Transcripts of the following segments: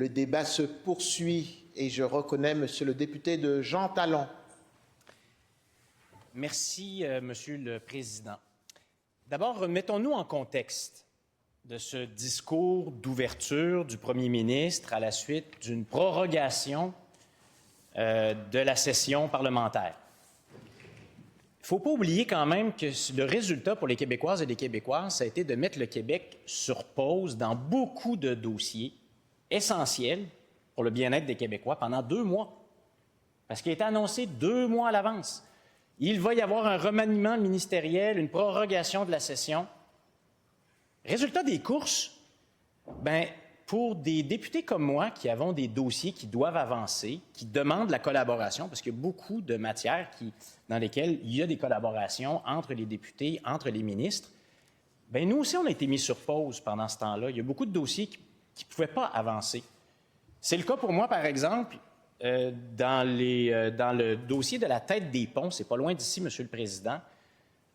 Le débat se poursuit et je reconnais Monsieur le député de Jean Talon. Merci, Monsieur le Président. D'abord, remettons-nous en contexte de ce discours d'ouverture du Premier ministre à la suite d'une prorogation de la session parlementaire. Il ne faut pas oublier quand même que le résultat pour les Québécoises et les Québécois, ça a été de mettre le Québec sur pause dans beaucoup de dossiers essentiels pour le bien-être des Québécois pendant 2 mois. Parce qu'il a été annoncé 2 mois à l'avance. Il va y avoir un remaniement ministériel, une prorogation de la session. Résultat des courses, pour des députés comme moi qui avons des dossiers qui doivent avancer, qui demandent la collaboration, parce qu'il y a beaucoup de matières dans lesquelles il y a des collaborations entre les députés, entre les ministres, nous aussi, on a été mis sur pause pendant ce temps-là. Il y a beaucoup de dossiers qui ne pouvaient pas avancer. C'est le cas pour moi, par exemple, dans le dossier de la tête des ponts, c'est pas loin d'ici, Monsieur le Président,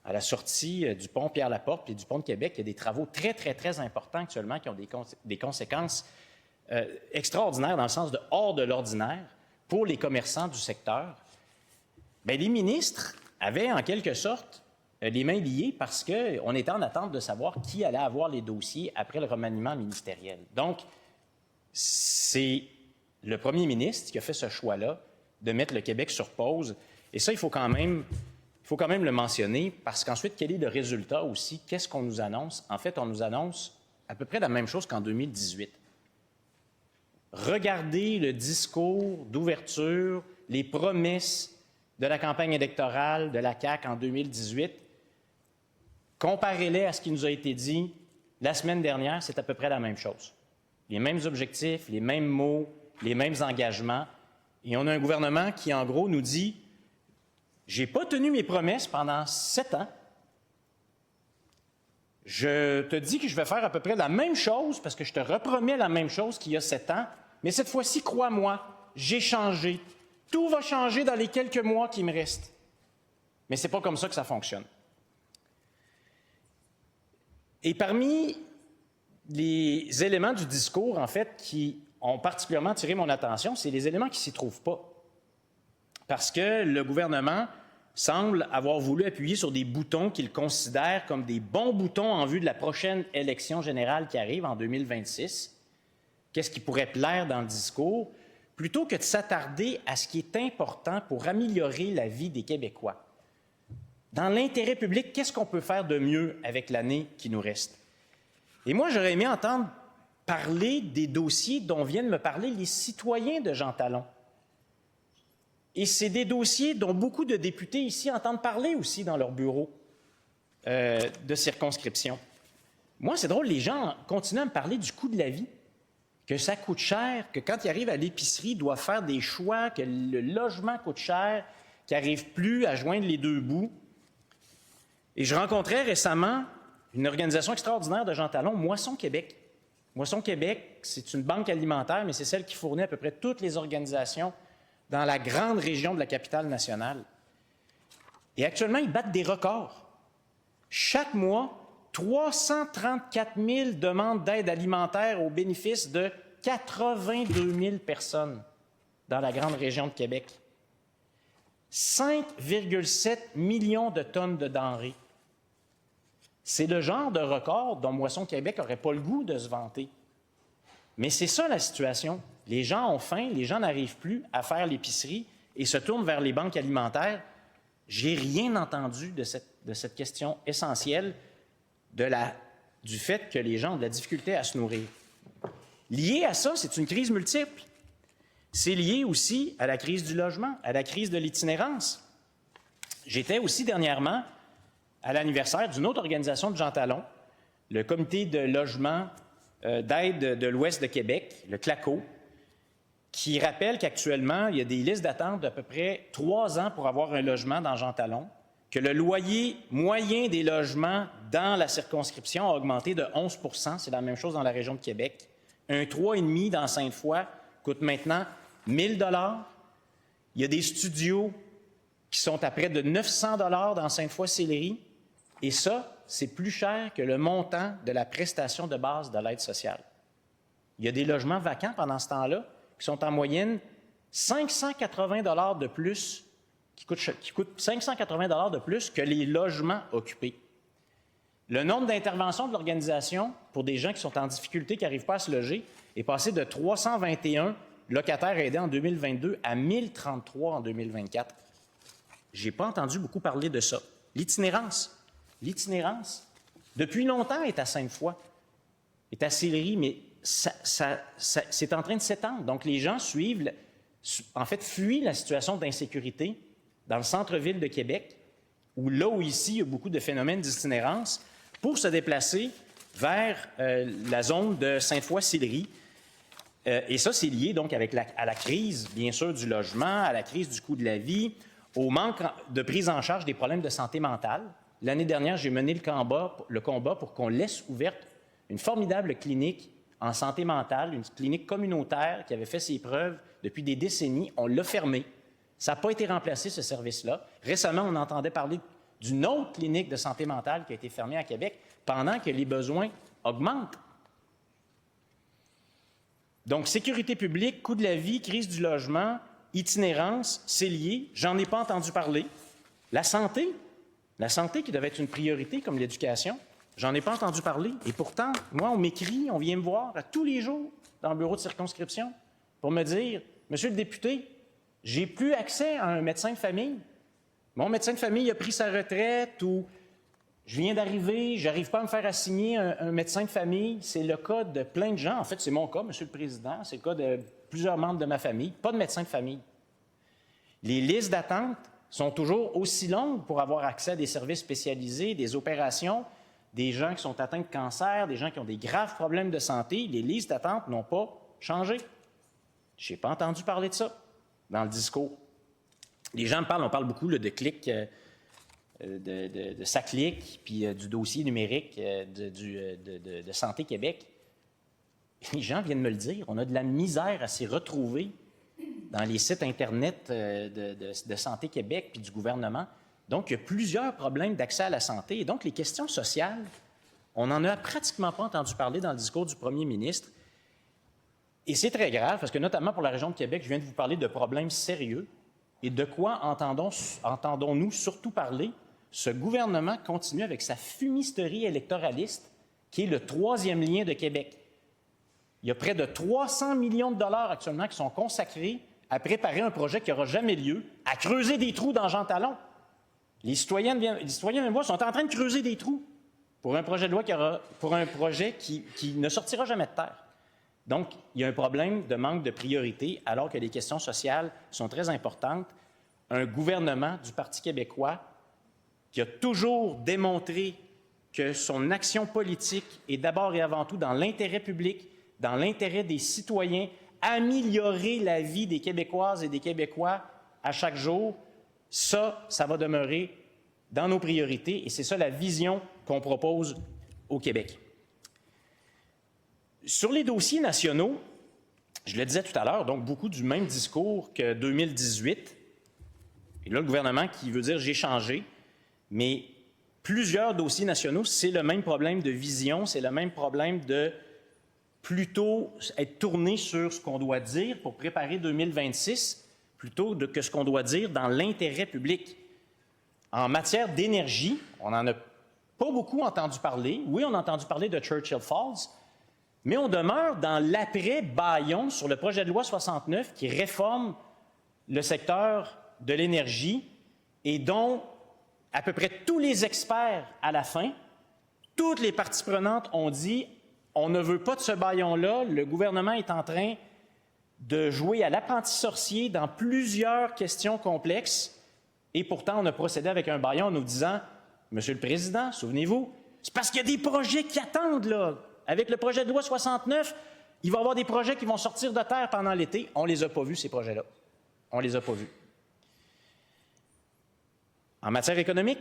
à la sortie du pont Pierre-Laporte et du pont de Québec, il y a des travaux très, très, très importants actuellement qui ont des conséquences extraordinaires dans le sens de hors de l'ordinaire pour les commerçants du secteur. Les ministres avaient en quelque sorte les mains liées parce qu'on était en attente de savoir qui allait avoir les dossiers après le remaniement ministériel. Donc, c'est le premier ministre qui a fait ce choix-là de mettre le Québec sur pause. Et ça, il faut quand même le mentionner parce qu'ensuite, quel est le résultat aussi? Qu'est-ce qu'on nous annonce? En fait, on nous annonce à peu près la même chose qu'en 2018. Regardez le discours d'ouverture, les promesses de la campagne électorale de la CAQ en 2018. Comparez-les à ce qui nous a été dit la semaine dernière, c'est à peu près la même chose. Les mêmes objectifs, les mêmes mots, les mêmes engagements. Et on a un gouvernement qui, en gros, nous dit « J'ai pas tenu mes promesses pendant 7 ans. Je te dis que je vais faire à peu près la même chose parce que je te repromets la même chose qu'il y a 7 ans, mais cette fois-ci, crois-moi, j'ai changé. Tout va changer dans les quelques mois qui me restent. » Mais ce n'est pas comme ça que ça fonctionne. Et parmi les éléments du discours, en fait, qui ont particulièrement attiré mon attention, c'est les éléments qui ne s'y trouvent pas. Parce que le gouvernement semble avoir voulu appuyer sur des boutons qu'il considère comme des bons boutons en vue de la prochaine élection générale qui arrive en 2026. Qu'est-ce qui pourrait plaire dans le discours? Plutôt que de s'attarder à ce qui est important pour améliorer la vie des Québécois. Dans l'intérêt public, qu'est-ce qu'on peut faire de mieux avec l'année qui nous reste? Et moi, j'aurais aimé entendre parler des dossiers dont viennent me parler les citoyens de Jean Talon. Et c'est des dossiers dont beaucoup de députés ici entendent parler aussi dans leur bureau de circonscription. Moi, c'est drôle, les gens continuent à me parler du coût de la vie, que ça coûte cher, que quand ils arrivent à l'épicerie, ils doivent faire des choix, que le logement coûte cher, qu'ils n'arrivent plus à joindre les deux bouts. Et je rencontrais récemment une organisation extraordinaire de Jean Talon, Moisson Québec. Moisson Québec, c'est une banque alimentaire, mais c'est celle qui fournit à peu près toutes les organisations dans la grande région de la capitale nationale. Et actuellement, ils battent des records. Chaque mois, 334 000 demandes d'aide alimentaire au bénéfice de 82 000 personnes dans la grande région de Québec. 5,7 millions de tonnes de denrées. C'est le genre de record dont Moisson Québec n'aurait pas le goût de se vanter. Mais c'est ça la situation. Les gens ont faim, les gens n'arrivent plus à faire l'épicerie et se tournent vers les banques alimentaires. J'ai rien entendu de cette question essentielle du fait que les gens ont de la difficulté à se nourrir. Lié à ça, c'est une crise multiple. C'est lié aussi à la crise du logement, à la crise de l'itinérance. J'étais aussi dernièrement à l'anniversaire d'une autre organisation de Jean Talon, le Comité de logement d'aide de l'Ouest de Québec, le CLACO, qui rappelle qu'actuellement, il y a des listes d'attente d'à peu près 3 ans pour avoir un logement dans Jean Talon, que le loyer moyen des logements dans la circonscription a augmenté de 11 %, c'est la même chose dans la région de Québec. Un 3,5 dans Sainte-Foy coûte maintenant 1 000 $. Il y a des studios qui sont à près de 900 $ dans Sainte-Foy-Sillery. Et ça, c'est plus cher que le montant de la prestation de base de l'aide sociale. Il y a des logements vacants pendant ce temps-là qui sont en moyenne 580 $ de plus, qui coûtent 580 $ de plus que les logements occupés. Le nombre d'interventions de l'organisation pour des gens qui sont en difficulté, qui n'arrivent pas à se loger, est passé de 321 locataires aidés en 2022 à 1033 en 2024. Je n'ai pas entendu beaucoup parler de ça. L'itinérance, depuis longtemps, est à Sainte-Foy, est à Sillery, mais c'est en train de s'étendre. Donc, les gens fuient la situation d'insécurité dans le centre-ville de Québec, où ici, il y a beaucoup de phénomènes d'itinérance, pour se déplacer vers la zone de Sainte-Foy-Sillery. Et ça, c'est lié donc à la crise, bien sûr, du logement, à la crise du coût de la vie, au manque de prise en charge des problèmes de santé mentale. L'année dernière, j'ai mené le combat pour qu'on laisse ouverte une formidable clinique en santé mentale, une clinique communautaire qui avait fait ses preuves depuis des décennies. On l'a fermée. Ça n'a pas été remplacé, ce service-là. Récemment, on entendait parler d'une autre clinique de santé mentale qui a été fermée à Québec pendant que les besoins augmentent. Donc, sécurité publique, coût de la vie, crise du logement, itinérance, c'est lié. J'en ai pas entendu parler. La santé qui devait être une priorité comme l'éducation, j'en ai pas entendu parler. Et pourtant, moi, on m'écrit, on vient me voir tous les jours dans le bureau de circonscription pour me dire « Monsieur le député, j'ai plus accès à un médecin de famille. Mon médecin de famille a pris sa retraite ou je viens d'arriver, je n'arrive pas à me faire assigner un médecin de famille. » C'est le cas de plein de gens. En fait, c'est mon cas, Monsieur le Président. C'est le cas de plusieurs membres de ma famille. Pas de médecin de famille. Les listes d'attente sont toujours aussi longues pour avoir accès à des services spécialisés, des opérations, des gens qui sont atteints de cancer, des gens qui ont des graves problèmes de santé. Les listes d'attente n'ont pas changé. Je n'ai pas entendu parler de ça dans le discours. Les gens me parlent, on parle beaucoup là, de clic, de SACLIC, puis du dossier numérique de Santé Québec. Les gens viennent me le dire, on a de la misère à s'y retrouver dans les sites Internet de Santé Québec puis du gouvernement. Donc, il y a plusieurs problèmes d'accès à la santé. Et donc, les questions sociales, on n'en a pratiquement pas entendu parler dans le discours du premier ministre. Et c'est très grave, parce que notamment pour la région de Québec, je viens de vous parler de problèmes sérieux. Et de quoi entendons-nous surtout parler? Ce gouvernement continue avec sa fumisterie électoraliste, qui est le troisième lien de Québec. Il y a près de 300 millions de dollars actuellement qui sont consacrés à préparer un projet qui n'aura jamais lieu, à creuser des trous dans Jean Talon. Les citoyens viennent voir, sont en train de creuser des trous pour un projet de loi qui ne sortira jamais de terre. Donc, il y a un problème de manque de priorité, alors que les questions sociales sont très importantes. Un gouvernement du Parti québécois qui a toujours démontré que son action politique est d'abord et avant tout dans l'intérêt public, dans l'intérêt des citoyens, améliorer la vie des Québécoises et des Québécois à chaque jour, ça va demeurer dans nos priorités et c'est ça la vision qu'on propose au Québec. Sur les dossiers nationaux, je le disais tout à l'heure, donc beaucoup du même discours que 2018. Et là, le gouvernement qui veut dire « j'ai changé », mais plusieurs dossiers nationaux, c'est le même problème de vision, c'est le même problème de plutôt être tourné sur ce qu'on doit dire pour préparer 2026, plutôt que ce qu'on doit dire dans l'intérêt public. En matière d'énergie, on n'en a pas beaucoup entendu parler. Oui, on a entendu parler de Churchill Falls, mais on demeure dans l'après-Bayon sur le projet de loi 69 qui réforme le secteur de l'énergie et dont à peu près tous les experts à la fin, toutes les parties prenantes ont dit on ne veut pas de ce bâillon-là, le gouvernement est en train de jouer à l'apprenti sorcier dans plusieurs questions complexes et pourtant on a procédé avec un bâillon en nous disant « Monsieur le Président, souvenez-vous, c'est parce qu'il y a des projets qui attendent là. Avec le projet de loi 69, il va y avoir des projets qui vont sortir de terre pendant l'été. On ne les a pas vus, ces projets-là. On ne les a pas vus. En matière économique,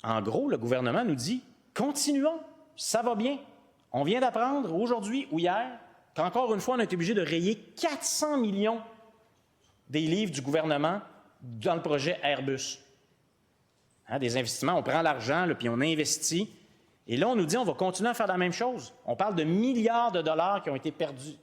en gros, le gouvernement nous dit « Continuons, ça va bien. » On vient d'apprendre aujourd'hui ou hier qu'encore une fois, on a été obligé de rayer 400 millions des livres du gouvernement dans le projet Airbus. Des investissements, on prend l'argent, puis on investit. Et là, on nous dit on va continuer à faire la même chose. On parle de milliards de dollars qui ont été perdus,